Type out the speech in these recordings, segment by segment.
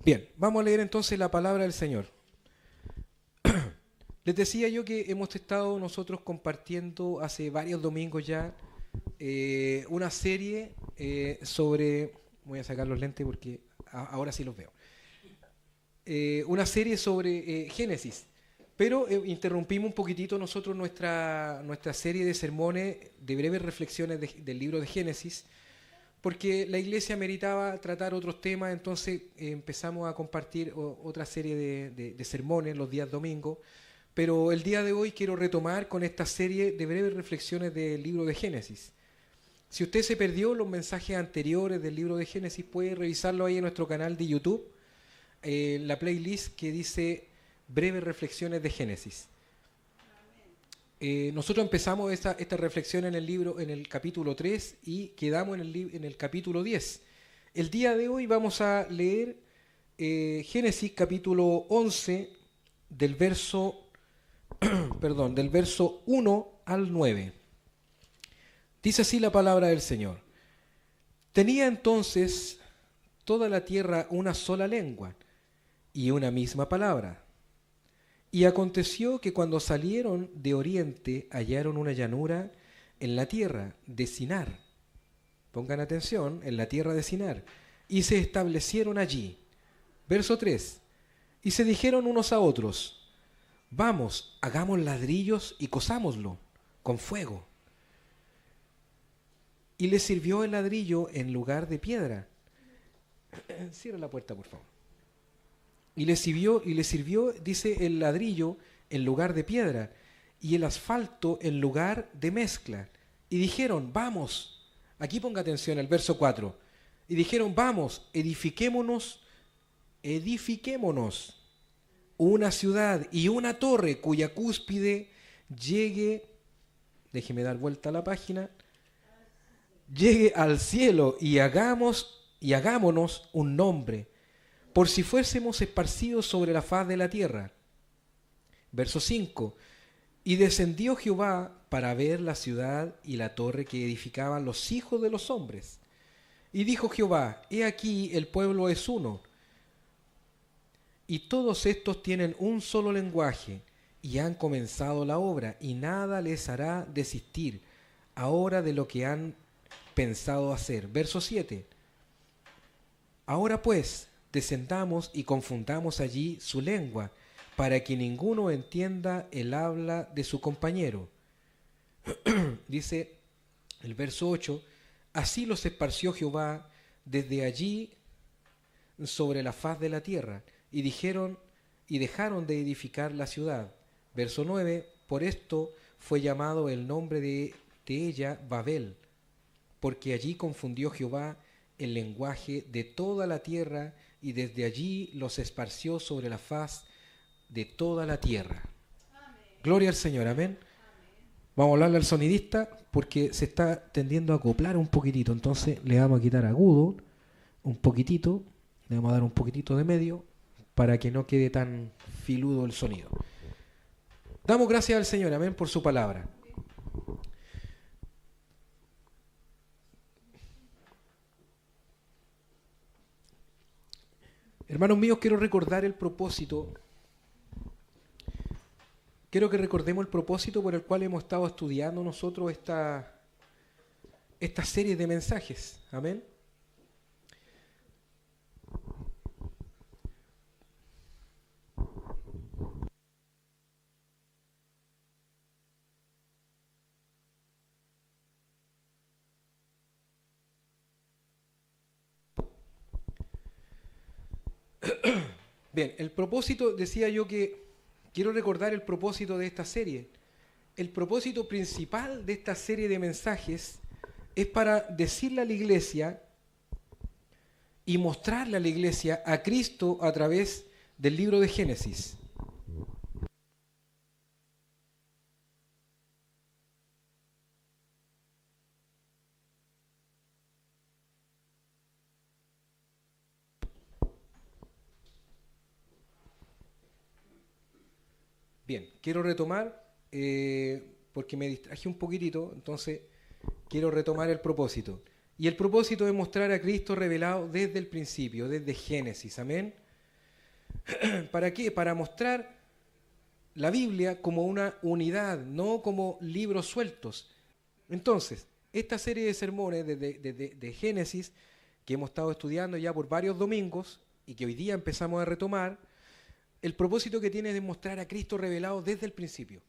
Bien, vamos a leer entonces la palabra del Señor. Les decía yo que hemos estado nosotros compartiendo hace varios domingos ya una serie sobre... Voy a sacar los lentes porque ahora sí los veo. Una serie sobre Génesis. Pero interrumpimos un poquitito nosotros nuestra serie de sermones, de breves reflexiones del libro de Génesis, porque la iglesia meritaba tratar otros temas, entonces empezamos a compartir otra serie de sermones los días domingos, pero el día de hoy quiero retomar con esta serie de breves reflexiones del libro de Génesis. Si usted se perdió los mensajes anteriores del libro de Génesis, puede revisarlo ahí en nuestro canal de YouTube, la playlist que dice breves reflexiones de Génesis. Nosotros empezamos esta reflexión en el libro, en el capítulo 3 y quedamos en el capítulo 10. El día de hoy vamos a leer Génesis capítulo 11 del verso, del verso 1 al 9. Dice así la palabra del Señor. Tenía entonces toda la tierra una sola lengua y una misma palabra. Y aconteció que cuando salieron de oriente hallaron una llanura en la tierra de Sinar. Pongan atención, en la tierra de Sinar. Y se establecieron allí. Verso 3. Y se dijeron unos a otros, vamos, hagamos ladrillos y cosámoslo con fuego. Y les sirvió el ladrillo en lugar de piedra. Cierra la puerta, por favor. Y le sirvió, dice, el ladrillo en lugar de piedra y el asfalto en lugar de mezcla. Y dijeron, vamos, aquí ponga atención al verso 4. Y dijeron, vamos, edifiquémonos una ciudad y una torre cuya cúspide llegue, déjeme dar vuelta a la página, llegue al cielo y hagámonos un nombre, por si fuésemos esparcidos sobre la faz de la tierra. Verso 5. Y descendió Jehová para ver la ciudad y la torre que edificaban los hijos de los hombres. Y dijo Jehová, he aquí el pueblo es uno, y todos estos tienen un solo lenguaje, y han comenzado la obra, y nada les hará desistir ahora de lo que han pensado hacer. Verso 7. Ahora pues, descendamos y confundamos allí su lengua, para que ninguno entienda el habla de su compañero. Dice el verso 8, así los esparció Jehová desde allí sobre la faz de la tierra, y dejaron de edificar la ciudad. Verso 9, por esto fue llamado el nombre de ella Babel, porque allí confundió Jehová el lenguaje de toda la tierra, y desde allí los esparció sobre la faz de toda la tierra. Amén. Gloria al Señor, amén. Vamos a hablarle al sonidista porque se está tendiendo a acoplar un poquitito, entonces le vamos a quitar agudo un poquitito, le vamos a dar un poquitito de medio para que no quede tan filudo el sonido. Damos gracias al Señor, amén, por su palabra. Hermanos míos, quiero recordar el propósito. Quiero que recordemos el propósito por el cual hemos estado estudiando nosotros esta serie de mensajes. Amén. Bien, el propósito, decía yo que quiero recordar el propósito de esta serie. El propósito principal de esta serie de mensajes es para decirle a la iglesia y mostrarle a la iglesia a Cristo a través del libro de Génesis. Bien, quiero retomar, porque me distraje un poquitito, entonces quiero retomar el propósito. Y el propósito es mostrar a Cristo revelado desde el principio, desde Génesis, amén. ¿Para qué? Para mostrar la Biblia como una unidad, no como libros sueltos. Entonces, esta serie de sermones de Génesis, que hemos estado estudiando ya por varios domingos y que hoy día empezamos a retomar, el propósito que tiene es demostrar a Cristo revelado desde el principio.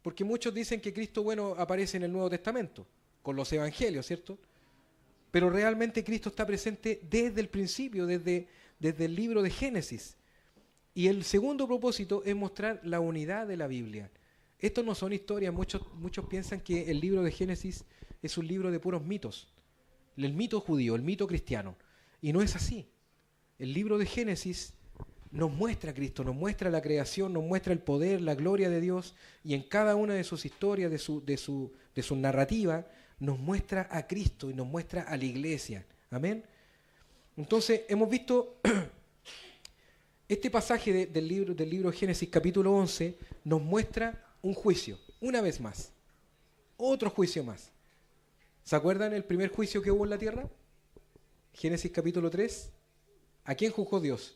Porque muchos dicen que Cristo, bueno, aparece en el Nuevo Testamento, con los evangelios, ¿cierto? Pero realmente Cristo está presente desde el principio, desde el libro de Génesis. Y el segundo propósito es mostrar la unidad de la Biblia. Estos no son historias, muchos piensan que el libro de Génesis es un libro de puros mitos. El mito judío, el mito cristiano. Y no es así. El libro de Génesis nos muestra a Cristo, nos muestra la creación, nos muestra el poder, la gloria de Dios, y en cada una de sus historias, de su narrativa, nos muestra a Cristo y nos muestra a la iglesia. Amén. Entonces, hemos visto este pasaje del libro de Génesis capítulo 11 nos muestra un juicio, una vez más, otro juicio más. ¿Se acuerdan el primer juicio que hubo en la tierra? Génesis capítulo 3. ¿A quién juzgó Dios?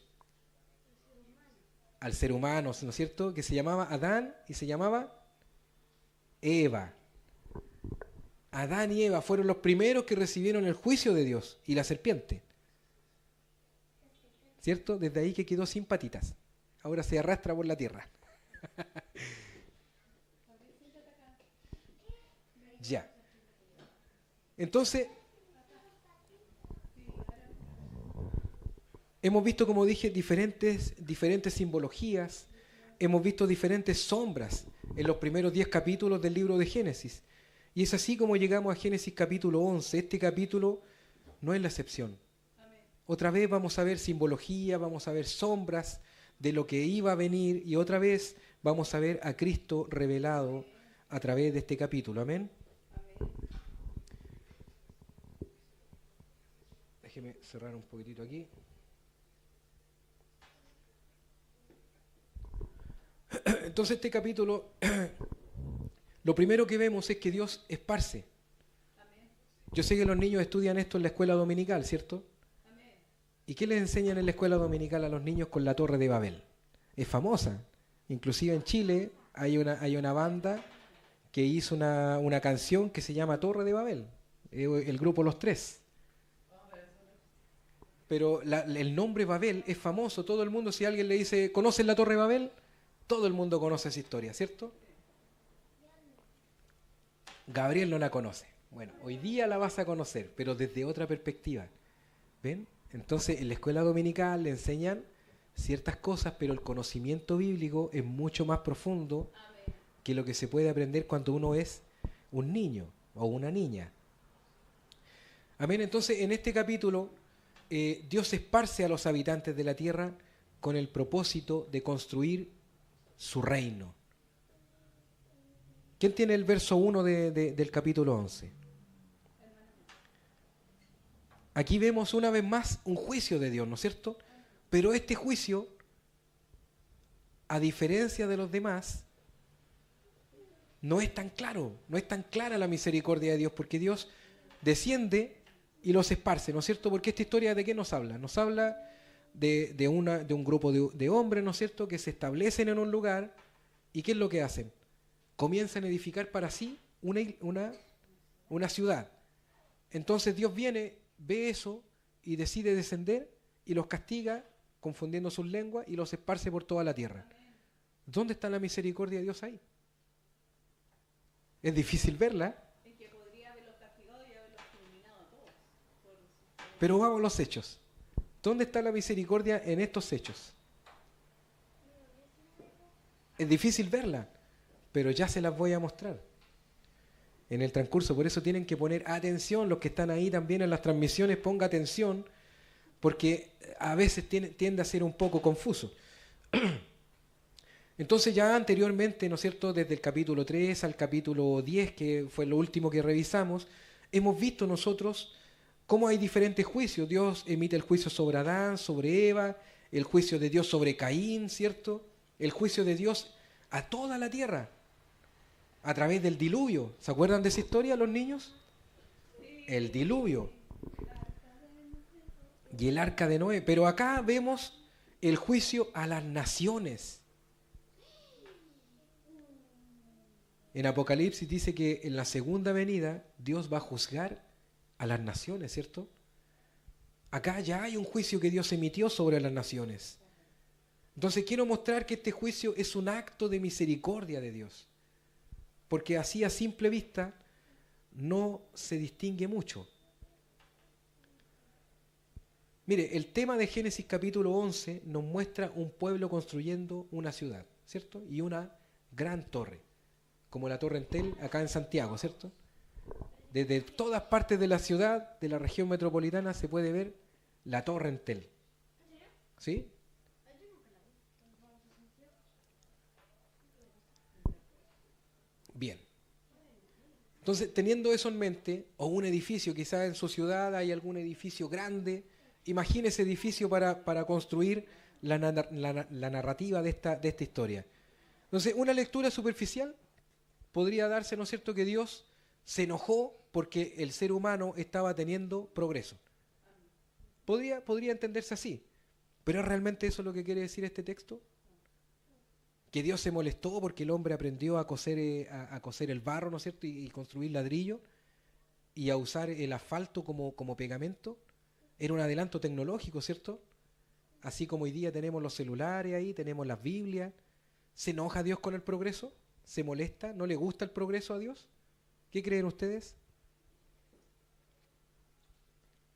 Al ser humano, ¿no es cierto? Que se llamaba Adán y se llamaba Eva. Adán y Eva fueron los primeros que recibieron el juicio de Dios y la serpiente. ¿Cierto? Desde ahí que quedó sin patitas. Ahora se arrastra por la tierra. Ya. Entonces, hemos visto, como dije, diferentes simbologías, hemos visto diferentes sombras en los primeros 10 capítulos del libro de Génesis. Y es así como llegamos a Génesis capítulo 11. Este capítulo no es la excepción. Otra vez vamos a ver simbología, vamos a ver sombras de lo que iba a venir y otra vez vamos a ver a Cristo revelado a través de este capítulo. Amén. Déjeme cerrar un poquitito aquí. Entonces este capítulo, lo primero que vemos es que Dios esparce. Yo sé que los niños estudian esto en la escuela dominical, ¿cierto? ¿Y qué les enseñan en la escuela dominical a los niños con la Torre de Babel? Es famosa. Inclusive en Chile hay una banda que hizo una canción que se llama Torre de Babel. El grupo Los Tres. Pero el nombre Babel es famoso. Todo el mundo, si alguien le dice, ¿conocen la Torre de Babel? Todo el mundo conoce esa historia, ¿cierto? Gabriel no la conoce. Bueno, hoy día la vas a conocer, pero desde otra perspectiva. ¿Ven? Entonces, en la escuela dominical le enseñan ciertas cosas, pero el conocimiento bíblico es mucho más profundo que lo que se puede aprender cuando uno es un niño o una niña. Amén. Entonces, en este capítulo, Dios esparce a los habitantes de la tierra con el propósito de construir su reino. ¿Quién tiene el verso 1 del capítulo 11? Aquí vemos una vez más un juicio de Dios, ¿no es cierto? Pero este juicio, a diferencia de los demás, no es tan claro, no es tan clara la misericordia de Dios, porque Dios desciende y los esparce, ¿no es cierto? Porque esta historia, ¿de qué nos habla? Nos habla de un grupo de hombres, ¿no es cierto?, que se establecen en un lugar, ¿y qué es lo que hacen? Comienzan a edificar para sí una ciudad. Entonces Dios viene, ve eso y decide descender y los castiga confundiendo sus lenguas y los esparce por toda la tierra. ¿Dónde está la misericordia de Dios ahí? Es difícil verla. Es que podría haberlos castigado y haberlos eliminado a todos. Pero vamos a los hechos. ¿Dónde está la misericordia en estos hechos? Es difícil verla, pero ya se las voy a mostrar en el transcurso. Por eso tienen que poner atención, los que están ahí también en las transmisiones, ponga atención, porque a veces tiende a ser un poco confuso. Entonces ya anteriormente, ¿no es cierto?, desde el capítulo 3 al capítulo 10, que fue lo último que revisamos, hemos visto nosotros cómo hay diferentes juicios. Dios emite el juicio sobre Adán, sobre Eva, el juicio de Dios sobre Caín, ¿cierto? El juicio de Dios a toda la tierra, a través del diluvio. ¿Se acuerdan de esa historia los niños? El diluvio. Y el arca de Noé. Pero acá vemos el juicio a las naciones. En Apocalipsis dice que en la segunda venida Dios va a juzgar a las naciones, ¿cierto? Acá ya hay un juicio que Dios emitió sobre las naciones. Entonces quiero mostrar que este juicio es un acto de misericordia de Dios. Porque así a simple vista no se distingue mucho. Mire, el tema de Génesis capítulo 11 nos muestra un pueblo construyendo una ciudad, ¿cierto? Y una gran torre, como la Torre Entel acá en Santiago, ¿cierto? Desde todas partes de la ciudad, de la región metropolitana, se puede ver la Torre Entel. ¿Sí? Bien. Entonces, teniendo eso en mente, o un edificio, quizás en su ciudad hay algún edificio grande, imagine ese edificio para construir la narrativa de esta historia. Entonces, una lectura superficial podría darse, ¿no es cierto?, que Dios se enojó porque el ser humano estaba teniendo progreso. Podría entenderse así, pero ¿es realmente eso lo que quiere decir este texto? Que Dios se molestó porque el hombre aprendió a coser el barro, ¿no es cierto?, y construir ladrillo y a usar el asfalto como pegamento. Era un adelanto tecnológico, ¿cierto? Así como hoy día tenemos los celulares ahí, tenemos las Biblias. ¿Se enoja Dios con el progreso? ¿Se molesta? ¿No le gusta el progreso a Dios? ¿Qué creen ustedes?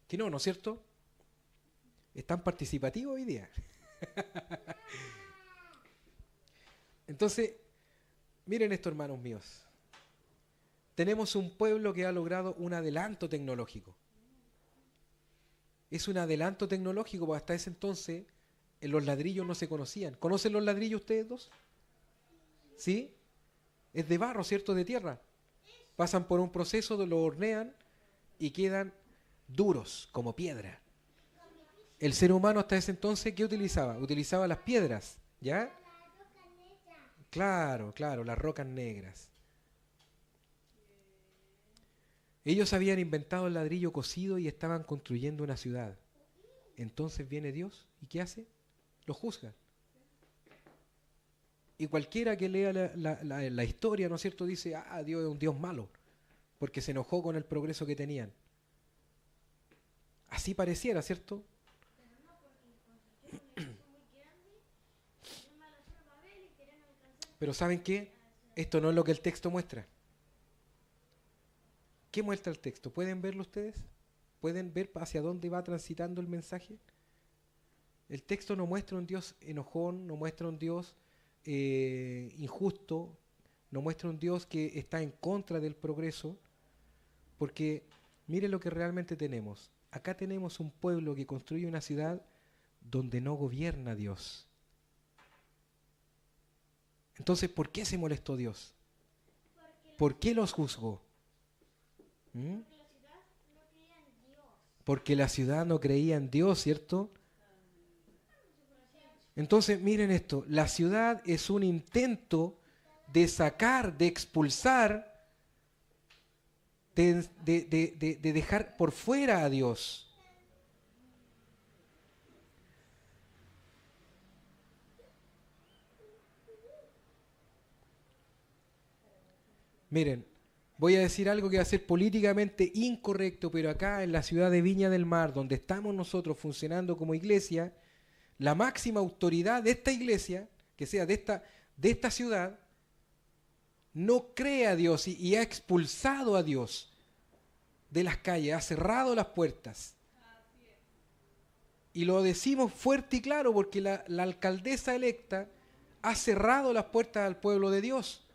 Que no, ¿no es cierto? Están participativos hoy día. Entonces, miren esto, hermanos míos. Tenemos un pueblo que ha logrado un adelanto tecnológico. Es un adelanto tecnológico, porque hasta ese entonces los ladrillos no se conocían. ¿Conocen los ladrillos ustedes dos? ¿Sí? Es de barro, ¿cierto? De tierra. Pasan por un proceso, lo hornean y quedan duros, como piedra. El ser humano hasta ese entonces, ¿qué utilizaba? Utilizaba las piedras, ¿ya? Claro, las rocas negras. Ellos habían inventado el ladrillo cocido y estaban construyendo una ciudad. Entonces viene Dios y ¿qué hace? Lo juzga. Y cualquiera que lea la historia, ¿no es cierto?, dice, Dios es un Dios malo, porque se enojó con el progreso que tenían. Así pareciera, ¿cierto? Pero ¿saben qué? Esto no es lo que el texto muestra. ¿Qué muestra el texto? ¿Pueden verlo ustedes? ¿Pueden ver hacia dónde va transitando el mensaje? El texto no muestra un Dios enojón, no muestra un Dios injusto, no muestra un Dios que está en contra del progreso, porque mire lo que realmente tenemos. Acá tenemos un pueblo que construye una ciudad donde no gobierna Dios. Entonces, ¿por qué se molestó Dios? ¿Por qué los juzgó? ¿Mm? Porque la ciudad no creía en Dios, ¿cierto? Entonces, miren esto, la ciudad es un intento de sacar, de expulsar, de dejar por fuera a Dios. Miren, voy a decir algo que va a ser políticamente incorrecto, pero acá en la ciudad de Viña del Mar, donde estamos nosotros funcionando como iglesia, la máxima autoridad de esta iglesia, que sea de esta ciudad, no cree a Dios y ha expulsado a Dios de las calles, ha cerrado las puertas. Y lo decimos fuerte y claro porque la alcaldesa electa ha cerrado las puertas al pueblo de Dios.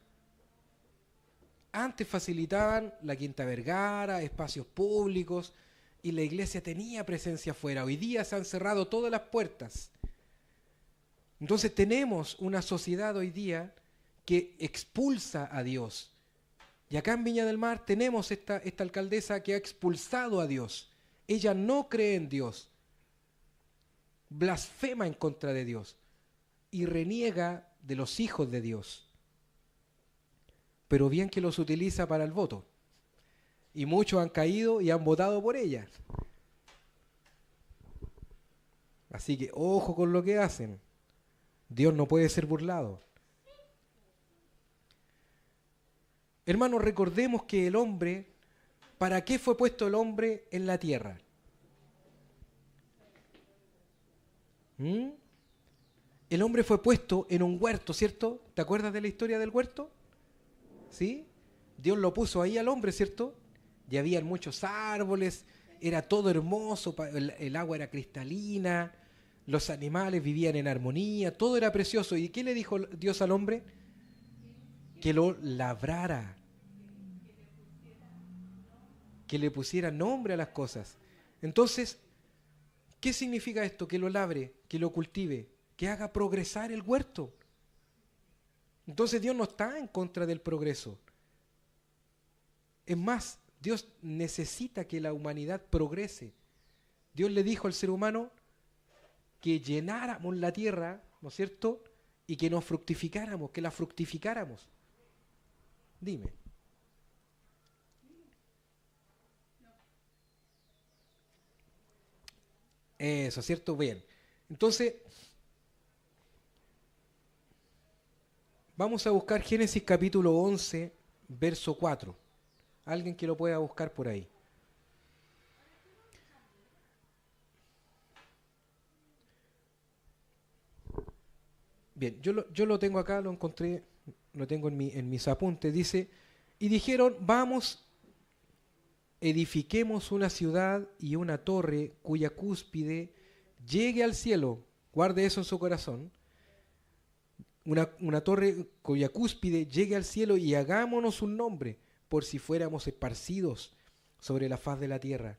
Antes facilitaban la Quinta Vergara, espacios públicos, y la iglesia tenía presencia afuera. Hoy día se han cerrado todas las puertas. Entonces tenemos una sociedad hoy día que expulsa a Dios. Y acá en Viña del Mar tenemos esta alcaldesa que ha expulsado a Dios. Ella no cree en Dios. Blasfema en contra de Dios. Y reniega de los hijos de Dios. Pero bien que los utiliza para el voto. Y muchos han caído y han votado por ella. Así que ojo con lo que hacen. Dios no puede ser burlado. Hermanos, recordemos que el hombre, ¿para qué fue puesto el hombre en la tierra? ¿Mm? El hombre fue puesto en un huerto, ¿cierto? ¿Te acuerdas de la historia del huerto? ¿Sí? Dios lo puso ahí al hombre, ¿cierto? Y había muchos árboles, era todo hermoso, el agua era cristalina, los animales vivían en armonía, todo era precioso. ¿Y qué le dijo Dios al hombre? Que lo labrara, que le pusiera nombre a las cosas. Entonces, ¿qué significa esto? Que lo labre, que lo cultive, que haga progresar el huerto. Entonces Dios no está en contra del progreso. Es más, Dios necesita que la humanidad progrese. Dios le dijo al ser humano que llenáramos la tierra, ¿no es cierto? Y que nos fructificáramos, que la fructificáramos. Dime. Eso, ¿cierto? Bien. Entonces, vamos a buscar Génesis capítulo 11, verso 4. Alguien que lo pueda buscar por ahí. Bien, yo lo tengo acá, lo encontré, lo tengo en mis apuntes. Dice, y dijeron, vamos, edifiquemos una ciudad y una torre cuya cúspide llegue al cielo. Guarde eso en su corazón. Una torre cuya cúspide llegue al cielo y hagámonos un nombre, por si fuéramos esparcidos sobre la faz de la tierra.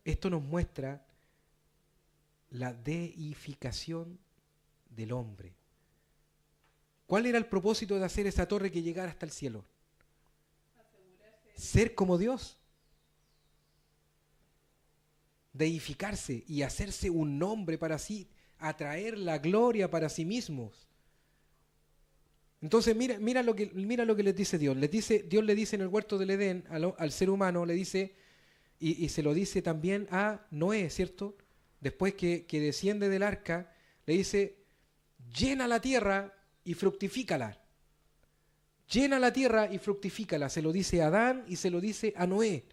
Esto nos muestra la deificación del hombre. ¿Cuál era el propósito de hacer esa torre que llegara hasta el cielo? Ser como Dios. Deificarse y hacerse un nombre para sí, atraer la gloria para sí mismos. Entonces mira lo que les dice Dios. Dios le dice en el huerto del Edén al ser humano, le dice, y se lo dice también a Noé, ¿cierto? Después que desciende del arca, le dice, llena la tierra y fructifícala. Llena la tierra y fructifícala. Se lo dice a Adán y se lo dice a Noé.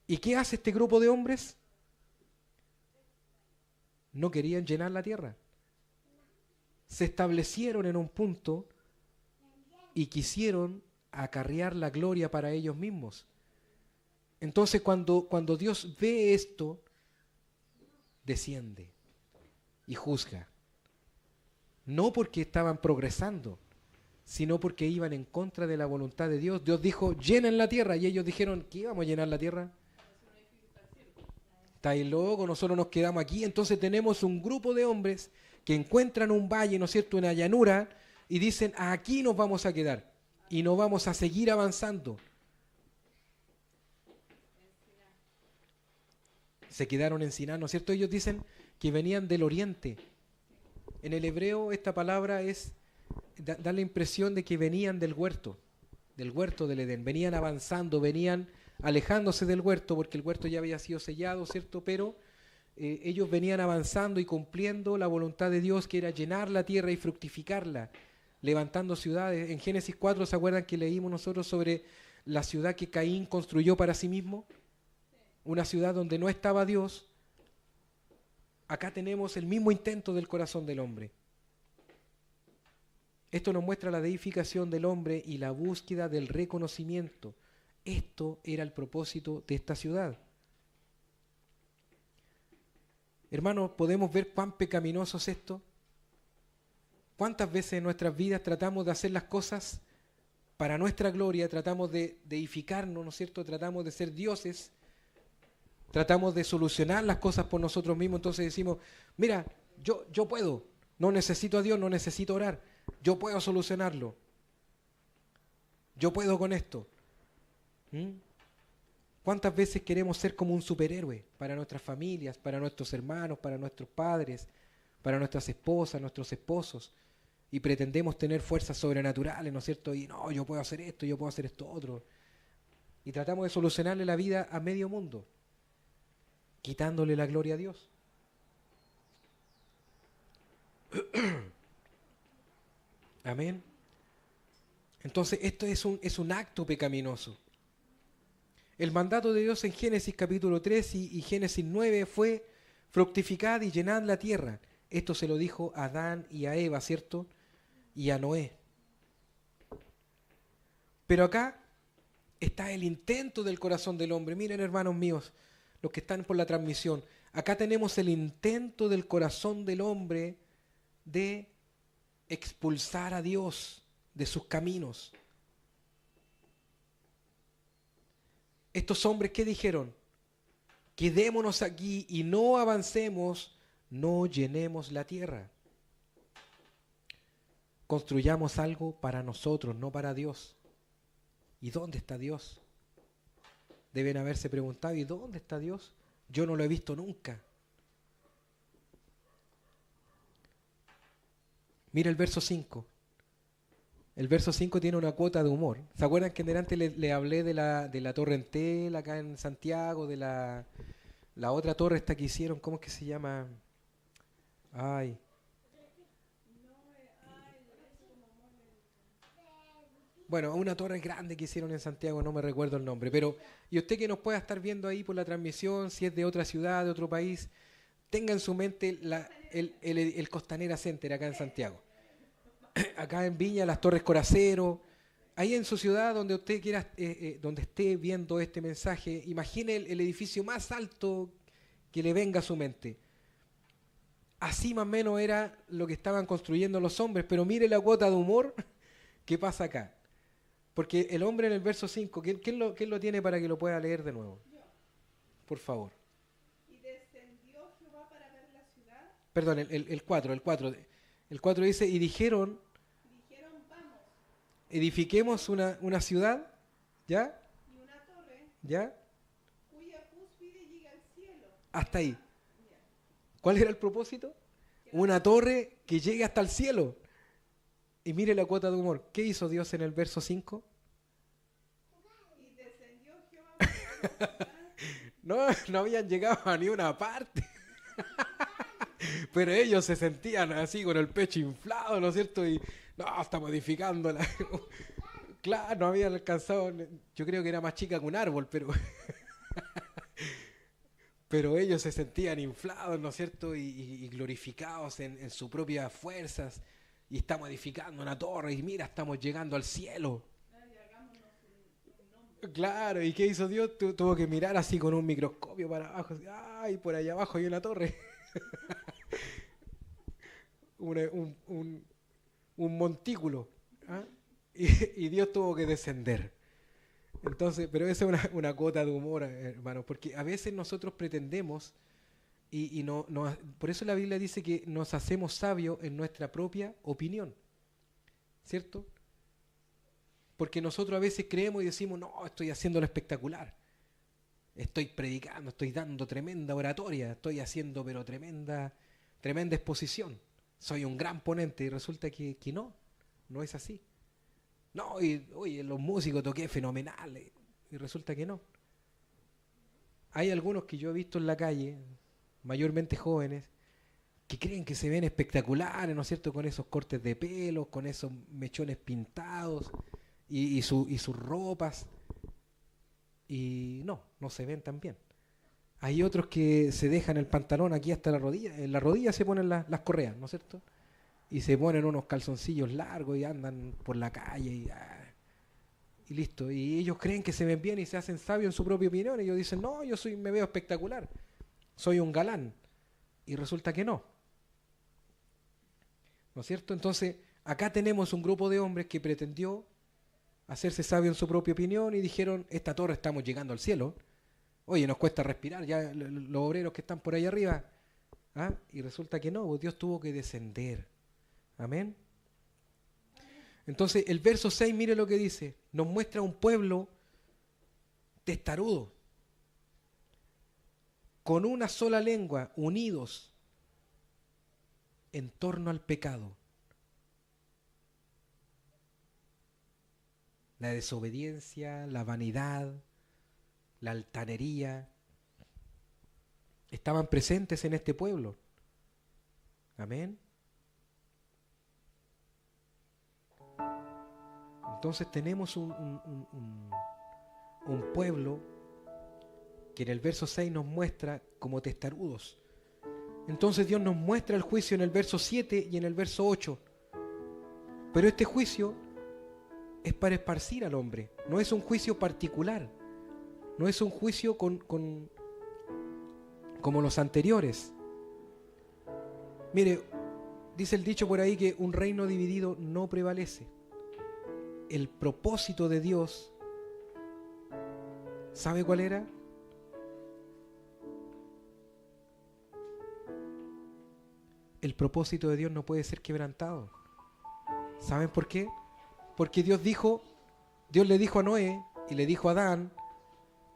¿Y qué hace este grupo de hombres? No querían llenar la tierra. Se establecieron en un punto y quisieron acarrear la gloria para ellos mismos. Entonces cuando Dios ve esto, desciende y juzga. No porque estaban progresando, sino porque iban en contra de la voluntad de Dios. Dios dijo, llenen la tierra, y ellos dijeron, ¿qué íbamos a llenar la tierra? ¿Estáis locos? Nosotros nos quedamos aquí. Entonces tenemos un grupo de hombres que encuentran un valle, ¿no es cierto?, una llanura, y dicen, aquí nos vamos a quedar, y no vamos a seguir avanzando. Se quedaron en Siná, ¿no es cierto? Ellos dicen que venían del oriente. En el hebreo esta palabra da la impresión de que venían del huerto del Edén. Venían avanzando, venían alejándose del huerto, porque el huerto ya había sido sellado, ¿cierto? Pero ellos venían avanzando y cumpliendo la voluntad de Dios, que era llenar la tierra y fructificarla, levantando ciudades. En Génesis 4, ¿se acuerdan que leímos nosotros sobre la ciudad que Caín construyó para sí mismo? Una ciudad donde no estaba Dios. Acá tenemos el mismo intento del corazón del hombre. Esto nos muestra la deificación del hombre y la búsqueda del reconocimiento. Esto era el propósito de esta ciudad. Hermanos, ¿podemos ver cuán pecaminoso es esto? ¿Cuántas veces en nuestras vidas tratamos de hacer las cosas para nuestra gloria, tratamos de deificarnos, ¿no es cierto? Tratamos de ser dioses, tratamos de solucionar las cosas por nosotros mismos, entonces decimos, mira, yo puedo, no necesito a Dios, no necesito orar, yo puedo solucionarlo, yo puedo con esto. ¿Mm? ¿Cuántas veces queremos ser como un superhéroe para nuestras familias, para nuestros hermanos, para nuestros padres, para nuestras esposas, nuestros esposos? Y pretendemos tener fuerzas sobrenaturales, ¿no es cierto? Y no, yo puedo hacer esto, yo puedo hacer esto otro. Y tratamos de solucionarle la vida a medio mundo, quitándole la gloria a Dios. Amén. Entonces esto es un acto pecaminoso. El mandato de Dios en Génesis capítulo 3 y Génesis 9 fue fructificad y llenad la tierra. Esto se lo dijo a Adán y a Eva, ¿cierto? Y a Noé. Pero acá está el intento del corazón del hombre. Miren, hermanos míos, los que están por la transmisión, acá tenemos el intento del corazón del hombre de expulsar a Dios de sus caminos. Estos hombres, ¿qué dijeron? Quedémonos aquí y no avancemos, no llenemos la tierra. Construyamos algo para nosotros, no para Dios. ¿Y dónde está Dios? Deben haberse preguntado, ¿y dónde está Dios? Yo no lo he visto nunca. Mira el verso 5. El verso 5 tiene una cuota de humor. ¿Se acuerdan que delante le hablé de la Torre Entel acá en Santiago, de la otra torre esta que hicieron? ¿Cómo es que se llama? Ay. Bueno, una torre grande que hicieron en Santiago, no me recuerdo el nombre, pero y usted que nos pueda estar viendo ahí por la transmisión, si es de otra ciudad, de otro país, tenga en su mente el Costanera Center acá en Santiago. Acá en Viña, las Torres Coracero, ahí en su ciudad donde usted quiera, donde esté viendo este mensaje, imagine el edificio más alto que le venga a su mente. Así más o menos era lo que estaban construyendo los hombres, pero mire la cuota de humor que pasa acá. Porque el hombre en el verso 5, ¿quién lo tiene para que lo pueda leer de nuevo? Por favor. Y descendió Jehová para ver la ciudad. Perdón, el 4. El 4 dice, y dijeron, Vamos, edifiquemos una ciudad, ¿ya? y una torre ¿Ya? cuya cúspide llega al cielo. Hasta ahí. Ya. ¿Cuál era el propósito? Una torre que llegue hasta el cielo. Y mire la cuota de humor. ¿Qué hizo Dios en el verso 5? Y descendió Jehová para ver la ciudad. No habían llegado a ni una parte. Pero ellos se sentían así con el pecho inflado, ¿no es cierto? Y no, estamos edificándola. Claro, no habían alcanzado. Yo creo que era más chica que un árbol, pero ellos se sentían inflados, ¿no es cierto? Y glorificados en sus propias fuerzas. Y estamos edificando una torre y mira, estamos llegando al cielo. Claro, ¿y qué hizo Dios? Tuvo que mirar así con un microscopio para abajo. Ay, por allá abajo hay una torre. Un montículo. ¿Ah? Y Dios tuvo que descender. Entonces, pero esa es una cuota de humor, hermano, porque a veces nosotros pretendemos, por eso la Biblia dice que nos hacemos sabios en nuestra propia opinión, ¿cierto? Porque nosotros a veces creemos y decimos, no, estoy haciendo lo espectacular, estoy predicando, estoy dando tremenda oratoria, estoy haciendo pero tremenda exposición, soy un gran ponente, y resulta que no es así. No, y oye, los músicos toqué fenomenales. Y resulta que no. Hay algunos que yo he visto en la calle, mayormente jóvenes, que creen que se ven espectaculares, ¿no es cierto? Con esos cortes de pelo, con esos mechones pintados y sus ropas. Y no se ven tan bien. Hay otros que se dejan el pantalón aquí hasta la rodilla. En la rodilla se ponen las correas, ¿no es cierto? Y se ponen unos calzoncillos largos y andan por la calle y listo. Y ellos creen que se ven bien y se hacen sabios en su propia opinión. Y ellos dicen, no, me veo espectacular. Soy un galán. Y resulta que no. ¿No es cierto? Entonces, acá tenemos un grupo de hombres que pretendió hacerse sabio en su propia opinión y dijeron, esta torre estamos llegando al cielo. Oye, nos cuesta respirar ya los obreros que están por ahí arriba. ¿Ah? Y resulta que no, pues Dios tuvo que descender. Amén. Entonces el verso 6, mire lo que dice. Nos muestra un pueblo testarudo, con una sola lengua, unidos en torno al pecado. La desobediencia, la vanidad, la altanería, estaban presentes en este pueblo. Amén. Entonces tenemos un pueblo que en el verso 6 nos muestra como testarudos. Entonces Dios nos muestra el juicio en el verso 7 y en el verso 8. Pero este juicio es para esparcir al hombre, no es un juicio particular, no es un juicio como los anteriores. Mire, dice el dicho por ahí que un reino dividido no prevalece. El propósito de Dios, ¿sabe cuál era? El propósito de Dios no puede ser quebrantado. ¿Saben por qué? Porque Dios le dijo a Noé y le dijo a Adán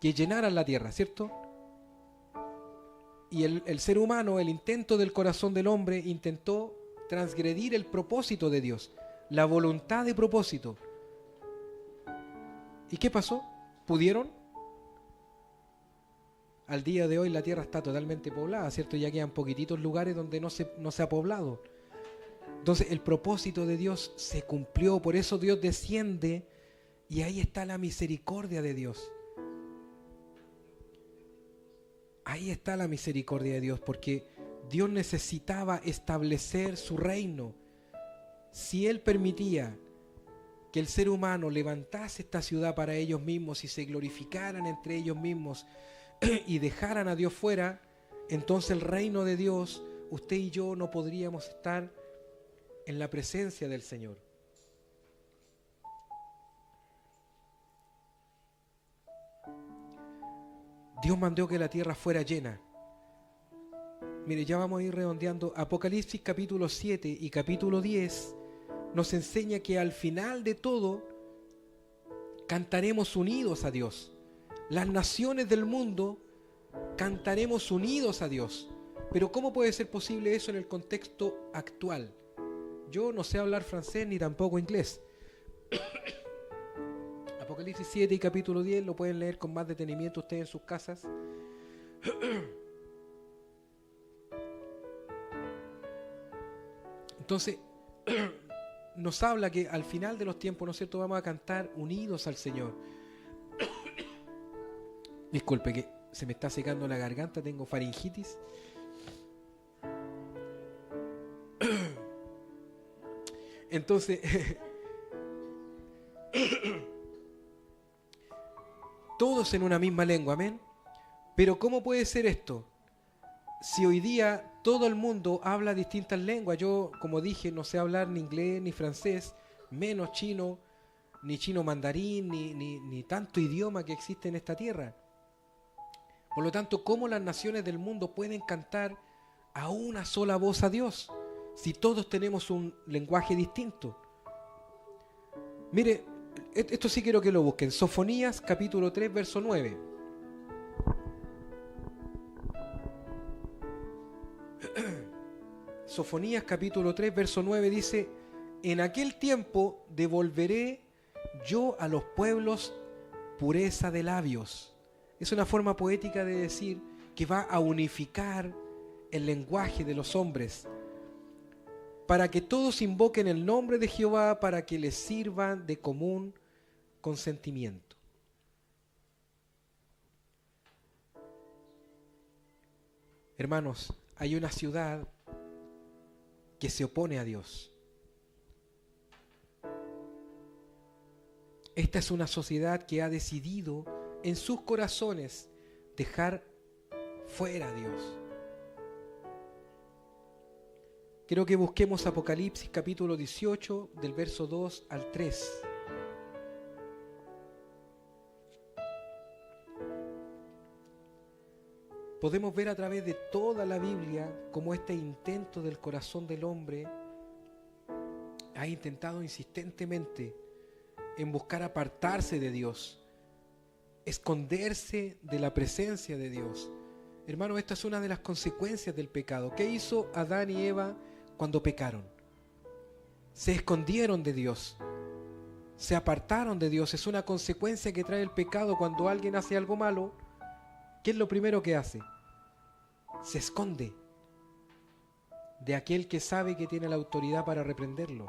que llenaran la tierra, ¿cierto? Y el ser humano, el intento del corazón del hombre, intentó transgredir el propósito de Dios, la voluntad de propósito. ¿Y qué pasó? ¿Pudieron? Al día de hoy la tierra está totalmente poblada, ¿cierto? Ya quedan poquititos lugares donde no se ha poblado. Entonces el propósito de Dios se cumplió, por eso Dios desciende y ahí está la misericordia de Dios. Ahí está la misericordia de Dios, porque Dios necesitaba establecer su reino. Si Él permitía que el ser humano levantase esta ciudad para ellos mismos y se glorificaran entre ellos mismos y dejaran a Dios fuera, entonces el reino de Dios, usted y yo no podríamos estar en la presencia del Señor. Dios mandó que la tierra fuera llena. Mire, ya vamos a ir redondeando. Apocalipsis capítulo 7 y capítulo 10 nos enseña que al final de todo cantaremos unidos a Dios. Las naciones del mundo cantaremos unidos a Dios. Pero ¿cómo puede ser posible eso en el contexto actual? Yo no sé hablar francés ni tampoco inglés. Apocalipsis 7 y capítulo 10 lo pueden leer con más detenimiento ustedes en sus casas. Entonces, nos habla que al final de los tiempos, ¿no es cierto?, vamos a cantar unidos al Señor. Disculpe que se me está secando la garganta, tengo faringitis. Entonces, todos en una misma lengua, amén. Pero ¿cómo puede ser esto? Si hoy día todo el mundo habla distintas lenguas, yo, como dije, no sé hablar ni inglés ni francés, menos chino, ni chino mandarín, ni tanto idioma que existe en esta tierra. Por lo tanto, ¿cómo las naciones del mundo pueden cantar a una sola voz a Dios si todos tenemos un lenguaje distinto? Mire, esto sí quiero que lo busquen. Sofonías capítulo 3, verso 9. Sofonías capítulo 3, verso 9 dice: en aquel tiempo devolveré yo a los pueblos pureza de labios. Es una forma poética de decir que va a unificar el lenguaje de los hombres, para que todos invoquen el nombre de Jehová, para que les sirvan de común consentimiento. Hermanos, hay una ciudad que se opone a Dios. Esta es una sociedad que ha decidido en sus corazones dejar fuera a Dios. Quiero que busquemos Apocalipsis capítulo 18 del verso 2 al 3. Podemos ver a través de toda la Biblia cómo este intento del corazón del hombre ha intentado insistentemente en buscar apartarse de Dios, esconderse de la presencia de Dios. Hermano, esta es una de las consecuencias del pecado. ¿Qué hizo Adán y Eva cuando pecaron? Se escondieron de Dios, se apartaron de Dios. Es una consecuencia que trae el pecado. Cuando alguien hace algo malo, ¿qué es lo primero que hace? Se esconde de aquel que sabe que tiene la autoridad para reprenderlo.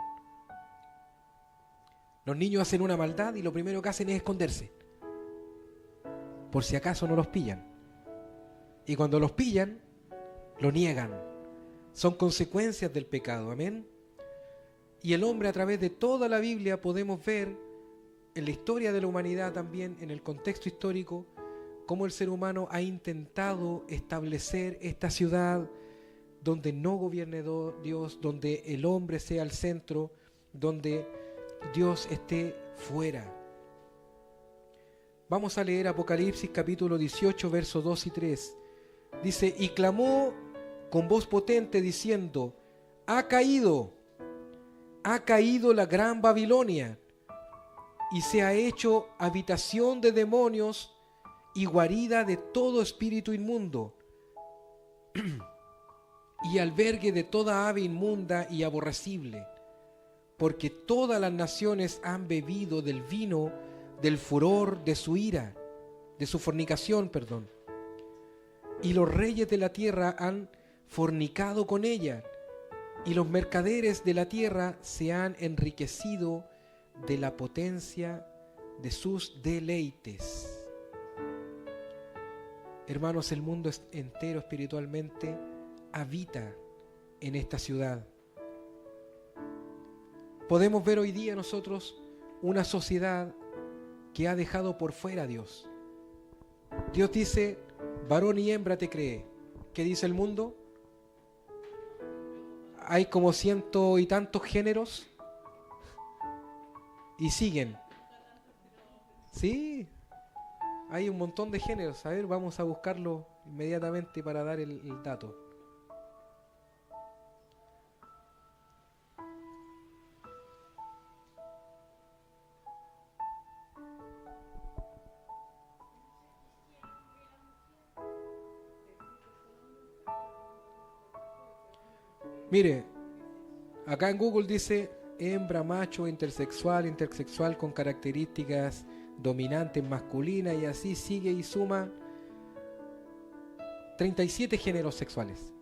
Los niños hacen una maldad y lo primero que hacen es esconderse, por si acaso no los pillan. Y cuando los pillan, lo niegan. Son consecuencias del pecado, amén. Y el hombre, a través de toda la Biblia, podemos ver en la historia de la humanidad también, en el contexto histórico, cómo el ser humano ha intentado establecer esta ciudad donde no gobierne Dios, donde el hombre sea el centro, donde Dios esté fuera. Vamos a leer Apocalipsis capítulo 18, versos 2 y 3. Dice, y clamó con voz potente diciendo, ha caído la gran Babilonia, y se ha hecho habitación de demonios y guarida de todo espíritu inmundo, y albergue de toda ave inmunda y aborrecible, porque todas las naciones han bebido del vino del furor de su ira, de su fornicación, perdón. Y los reyes de la tierra han fornicado con ella, y los mercaderes de la tierra se han enriquecido de la potencia de sus deleites. Hermanos, el mundo entero espiritualmente habita en esta ciudad. Podemos ver hoy día nosotros una sociedad que ha dejado por fuera a Dios. Dios dice, varón y hembra te creé. ¿Qué dice el mundo? Hay como 100 y tantos géneros y siguen. Sí, hay un montón de géneros. A ver, vamos a buscarlo inmediatamente para dar el dato. Mire, acá en Google dice hembra, macho, intersexual con características dominantes masculinas, y así sigue y suma 37 géneros sexuales.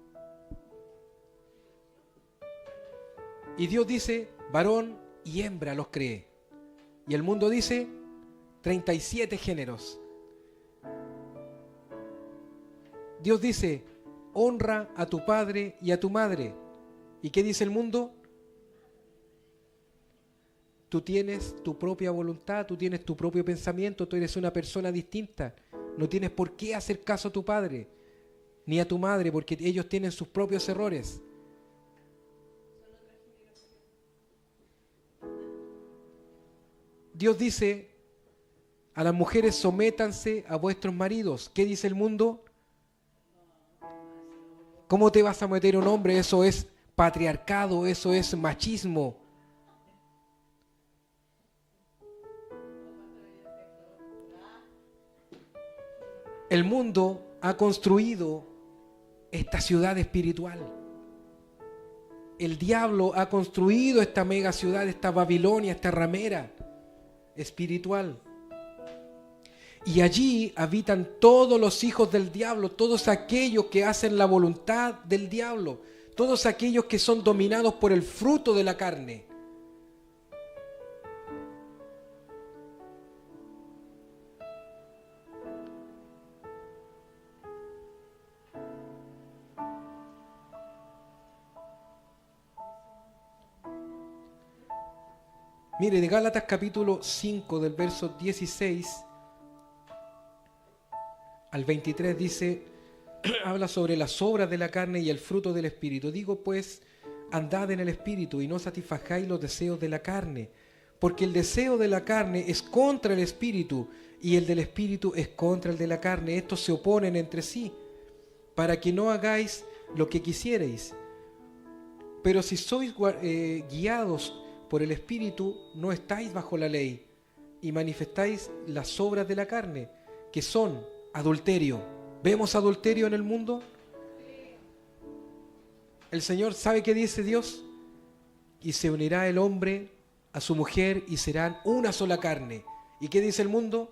Y Dios dice, varón y hembra los creé. Y el mundo dice 37 géneros. Dios dice, honra a tu padre y a tu madre. ¿Y qué dice el mundo? Tú tienes tu propia voluntad, tú tienes tu propio pensamiento, tú eres una persona distinta. No tienes por qué hacer caso a tu padre ni a tu madre, porque ellos tienen sus propios errores. Dios dice, a las mujeres sométanse a vuestros maridos. ¿Qué dice el mundo? ¿Cómo te vas a meter a un hombre? Eso es patriarcado, eso es machismo. El mundo ha construido esta ciudad espiritual. El diablo ha construido esta mega ciudad, esta Babilonia, esta ramera espiritual. Y allí habitan todos los hijos del diablo, todos aquellos que hacen la voluntad del diablo, todos aquellos que son dominados por el fruto de la carne. Mire, de Gálatas capítulo 5 del verso 16 al 23 dice, habla sobre las obras de la carne y el fruto del espíritu. Digo pues, andad en el espíritu y no satisfagáis los deseos de la carne, porque el deseo de la carne es contra el espíritu y el del espíritu es contra el de la carne. Estos se oponen entre sí, para que no hagáis lo que quisierais. Pero si sois guiados por el espíritu, no estáis bajo la ley, y manifestáis las obras de la carne, que son adulterio. ¿Vemos adulterio en el mundo? El Señor, ¿sabe qué dice Dios? Y se unirá el hombre a su mujer y serán una sola carne. ¿Y qué dice el mundo?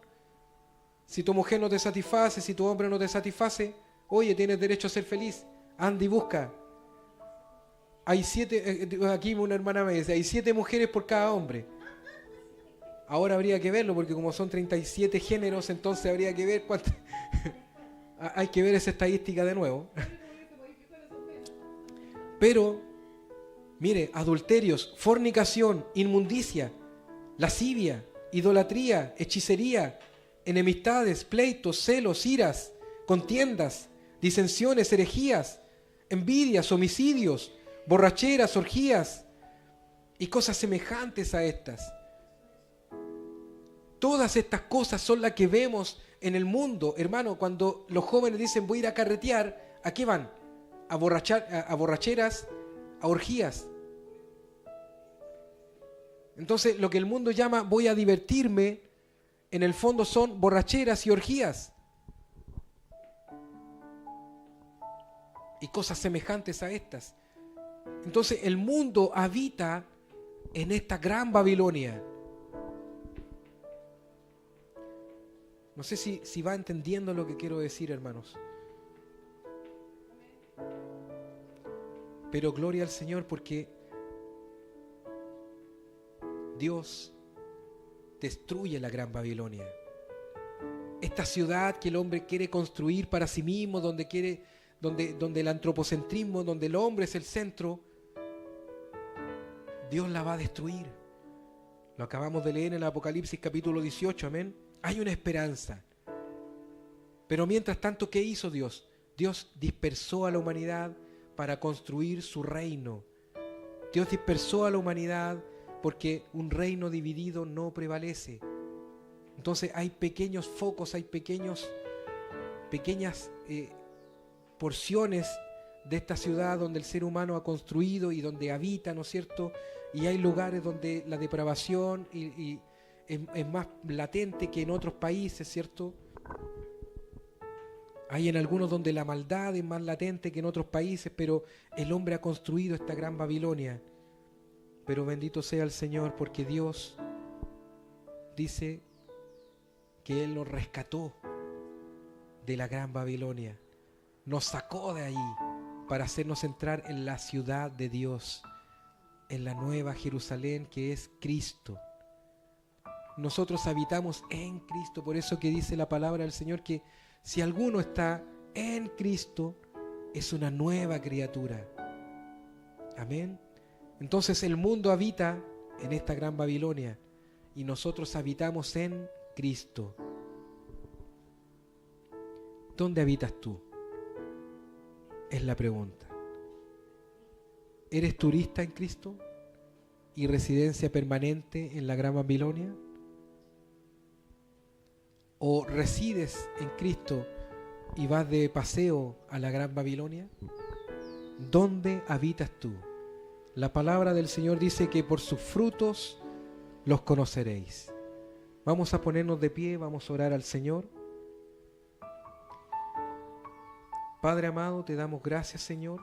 Si tu mujer no te satisface, si tu hombre no te satisface, oye, tienes derecho a ser feliz, anda y busca. Hay 7, aquí una hermana me dice, hay 7 mujeres por cada hombre. Ahora habría que verlo, porque como son 37 géneros, entonces habría que ver cuánto. Hay que ver esa estadística de nuevo. Pero, mire, adulterios, fornicación, inmundicia, lascivia, idolatría, hechicería, enemistades, pleitos, celos, iras, contiendas, disensiones, herejías, envidias, homicidios, borracheras, orgías y cosas semejantes a estas. Todas estas cosas son las que vemos en el mundo, hermano. Cuando los jóvenes dicen voy a ir a carretear, ¿a qué van? A borracheras, a orgías. Entonces, lo que el mundo llama voy a divertirme, en el fondo son borracheras y orgías. Y cosas semejantes a estas. Entonces, el mundo habita en esta gran Babilonia. No sé si va entendiendo lo que quiero decir, hermanos. Pero gloria al Señor, porque Dios destruye la gran Babilonia. Esta ciudad que el hombre quiere construir para sí mismo, donde el antropocentrismo, donde el hombre es el centro, Dios la va a destruir. Lo acabamos de leer en el Apocalipsis capítulo 18, amén. Hay una esperanza. Pero mientras tanto, ¿qué hizo Dios? Dios dispersó a la humanidad para construir su reino. Dios dispersó a la humanidad porque un reino dividido no prevalece. Entonces hay pequeños focos, hay pequeñas porciones de esta ciudad donde el ser humano ha construido y donde habita, ¿no es cierto? Y hay lugares donde la depravación es más latente que en otros países, ¿cierto? Hay en algunos donde la maldad es más latente que en otros países, pero el hombre ha construido esta gran Babilonia. Pero bendito sea el Señor, porque Dios dice que Él nos rescató de la gran Babilonia. Nos sacó de ahí para hacernos entrar en la ciudad de Dios, en la nueva Jerusalén que es Cristo. Nosotros habitamos en Cristo, por eso que dice la palabra del Señor que si alguno está en Cristo, es una nueva criatura. Amén. Entonces el mundo habita en esta gran Babilonia y nosotros habitamos en Cristo. ¿Dónde habitas tú? Es la pregunta. ¿Eres turista en Cristo y residencia permanente en la gran Babilonia? ¿O resides en Cristo y vas de paseo a la gran Babilonia? ¿Dónde habitas tú? La palabra del Señor dice que por sus frutos los conoceréis. Vamos a ponernos de pie, vamos a orar al Señor. Padre amado, te damos gracias, Señor,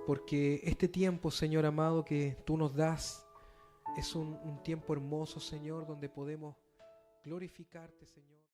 porque este tiempo, Señor amado, que tú nos das es un tiempo hermoso, Señor, donde podemos glorificarte, Señor.